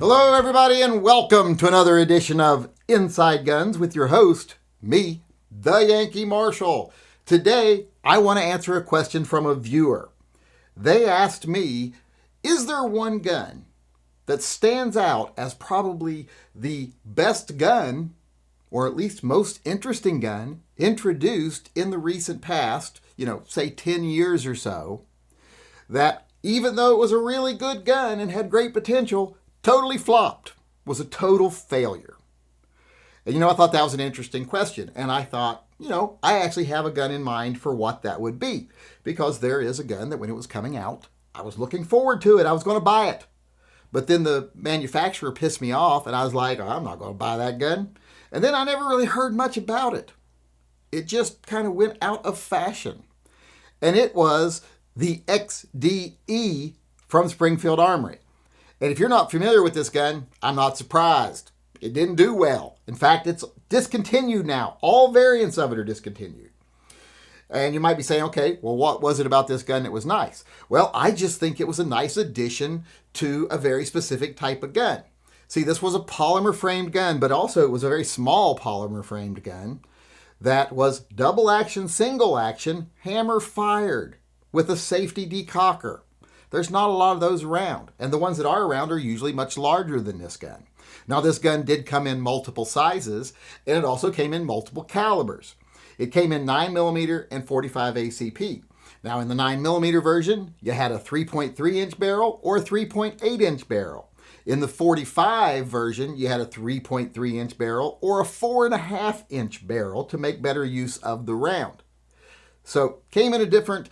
Hello, everybody, and welcome to another edition of Inside Guns with your host, me, the Yankee Marshal. Today, I want to answer a question from a viewer. They asked me, is there one gun that stands out as probably the best gun, or at least most interesting gun, introduced in the recent past, say 10 years or so, that even though it was a really good gun and had great potential, totally flopped, was a total failure? And I thought that was an interesting question. And I thought, I actually have a gun in mind for what that would be. Because there is a gun that when it was coming out, I was looking forward to it. I was going to buy it. But then the manufacturer pissed me off and I was like, I'm not going to buy that gun. And then I never really heard much about it. It just kind of went out of fashion. And it was the XDE from Springfield Armory. And if you're not familiar with this gun, I'm not surprised. It didn't do well. In fact, it's discontinued now. All variants of it are discontinued. And you might be saying, okay, well, what was it about this gun that was nice? Well, I just think it was a nice addition to a very specific type of gun. See, this was a polymer framed gun, but also it was a very small polymer framed gun that was double action, single action, hammer fired with a safety decocker. There's not a lot of those around, and the ones that are around are usually much larger than this gun. Now, this gun did come in multiple sizes, and it also came in multiple calibers. It came in 9mm and 45 ACP. Now, in the 9mm version, you had a 3.3-inch barrel or a 3.8-inch barrel. In the 45 version, you had a 3.3-inch barrel or a 4.5-inch barrel to make better use of the round. So, came in a different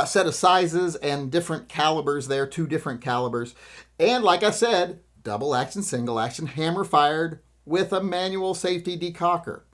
set of sizes and different calibers there, 2 different calibers. And like I said, double action, single action, hammer fired with a manual safety decocker.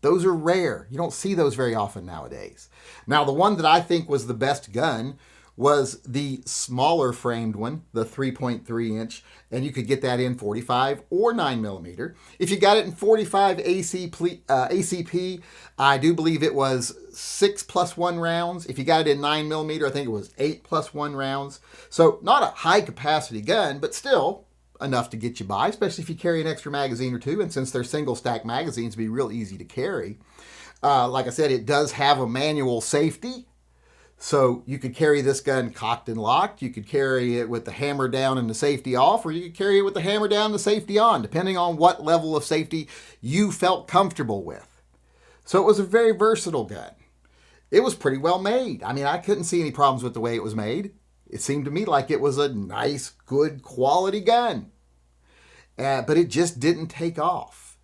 Those are rare. You don't see those very often nowadays. Now, the one that I think was the best gun was the smaller framed one, the 3.3-inch, and you could get that in 45 or 9mm. If you got it in 45 ACP, I do believe it was 6+1 rounds. If you got it in 9mm, I think it was 8+1 rounds. So not a high capacity gun, but still enough to get you by, especially if you carry an extra magazine or two. And since they're single stack magazines, it'd be real easy to carry. Like I said, it does have a manual safety. So you could carry this gun cocked and locked. You could carry it with the hammer down and the safety off, or you could carry it with the hammer down and the safety on, depending on what level of safety you felt comfortable with. So it was a very versatile gun. It was pretty well made. I mean, I couldn't see any problems with the way it was made. It seemed to me like it was a nice, good quality gun. But it just didn't take off.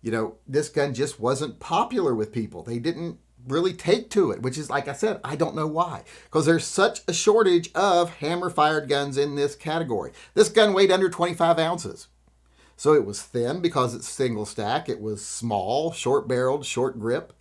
This gun just wasn't popular with people. They didn't really take to it, which is, like I said, I don't know why. Because there's such a shortage of hammer-fired guns in this category. This gun weighed under 25 ounces. So it was thin because it's single stack. It was small, short-barreled, short grip.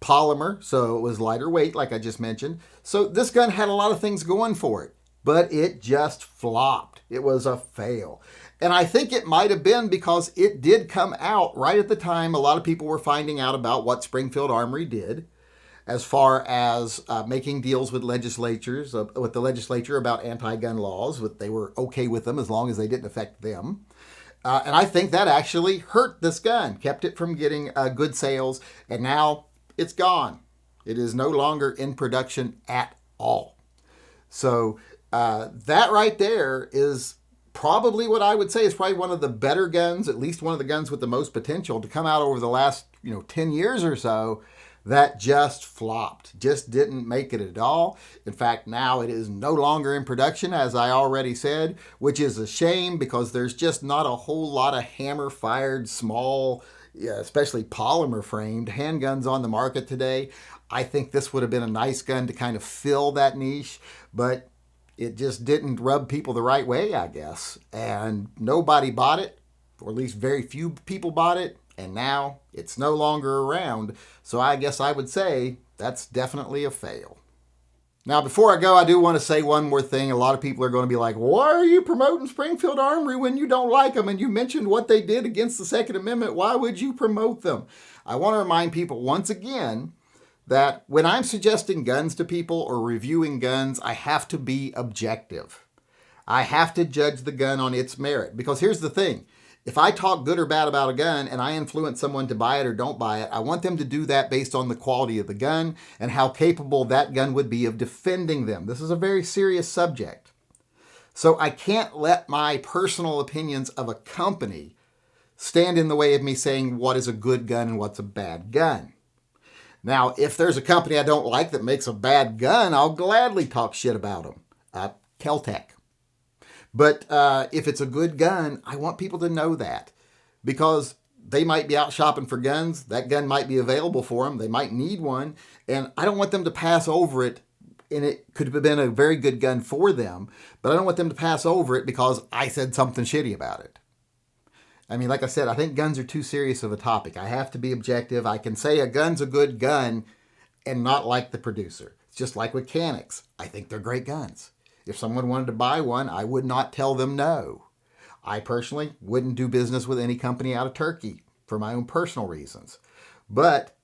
Polymer, so it was lighter weight, like I just mentioned. So this gun had a lot of things going for it, but it just flopped. It was a fail. And I think it might have been because it did come out right at the time a lot of people were finding out about what Springfield Armory did as far as making deals with legislatures, with the legislature about anti-gun laws. They were okay with them as long as they didn't affect them. And I think that actually hurt this gun, kept it from getting good sales, and now it's gone. It is no longer in production at all. So that right there is probably what I would say is probably one of the better guns, at least one of the guns with the most potential to come out over the last 10 years or so that just flopped, just didn't make it at all. In fact, now it is no longer in production, as I already said, which is a shame because there's just not a whole lot of hammer-fired, small, especially polymer-framed handguns on the market today. I think this would have been a nice gun to kind of fill that niche, but it just didn't rub people the right way, I guess. And nobody bought it, or at least very few people bought it, and now it's no longer around. So I guess I would say that's definitely a fail. Now, before I go, I do want to say one more thing. A lot of people are going to be like, why are you promoting Springfield Armory when you don't like them? And you mentioned what they did against the Second Amendment. Why would you promote them? I want to remind people once again that when I'm suggesting guns to people or reviewing guns, I have to be objective. I have to judge the gun on its merit. Because here's the thing. If I talk good or bad about a gun and I influence someone to buy it or don't buy it, I want them to do that based on the quality of the gun and how capable that gun would be of defending them. This is a very serious subject. So I can't let my personal opinions of a company stand in the way of me saying what is a good gun and what's a bad gun. Now, if there's a company I don't like that makes a bad gun, I'll gladly talk shit about them. Kel-Tec. But if it's a good gun, I want people to know that because they might be out shopping for guns. That gun might be available for them. They might need one. And I don't want them to pass over it. And it could have been a very good gun for them. But I don't want them to pass over it because I said something shitty about it. I mean, like I said, I think guns are too serious of a topic. I have to be objective. I can say a gun's a good gun and not like the producer. It's just like with Canics. I think they're great guns. If someone wanted to buy one, I would not tell them no. I personally wouldn't do business with any company out of Turkey for my own personal reasons. But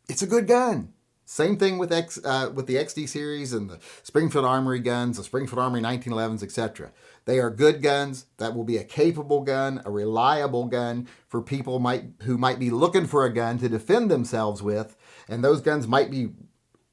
it's a good gun. Same thing with the XD series and the Springfield Armory guns, the Springfield Armory 1911s, etc. They are good guns. That will be a capable gun, a reliable gun for people who might be looking for a gun to defend themselves with. And those guns might be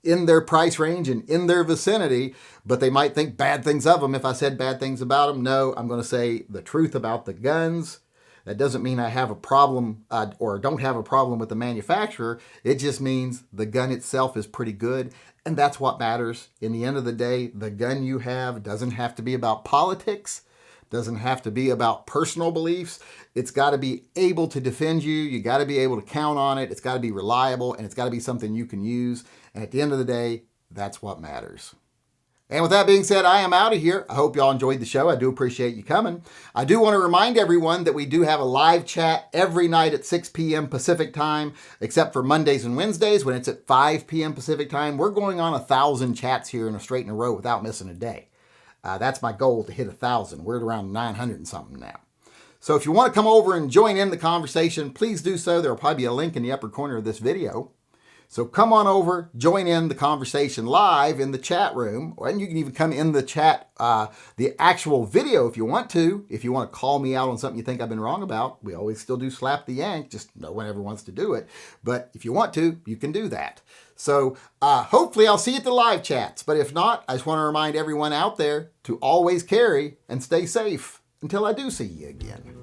in their price range and in their vicinity, but they might think bad things of them if I said bad things about them. No, I'm going to say the truth about the guns. That doesn't mean I have a problem or don't have a problem with the manufacturer. It just means the gun itself is pretty good, and that's what matters. In the end of the day, the gun you have doesn't have to be about politics, doesn't have to be about personal beliefs. It's got to be able to defend you. You got to be able to count on it. It's got to be reliable, and it's got to be something you can use. And at the end of the day, that's what matters. And with that being said, I am out of here. I hope y'all enjoyed the show. I do appreciate you coming. I do want to remind everyone that we do have a live chat every night at 6 p.m. Pacific time, except for Mondays and Wednesdays when it's at 5 p.m. Pacific time. We're going on 1,000 chats here in a row without missing a day. That's my goal, to hit 1,000. We're at around 900 and something now. So if you want to come over and join in the conversation, please do so. There will probably be a link in the upper corner of this video. So come on over, join in the conversation live in the chat room, and you can even come in the chat, the actual video if you want to. If you want to call me out on something you think I've been wrong about, we always still do Slap the Yank, just no one ever wants to do it. But if you want to, you can do that. So hopefully I'll see you at the live chats. But if not, I just want to remind everyone out there to always carry and stay safe until I do see you again.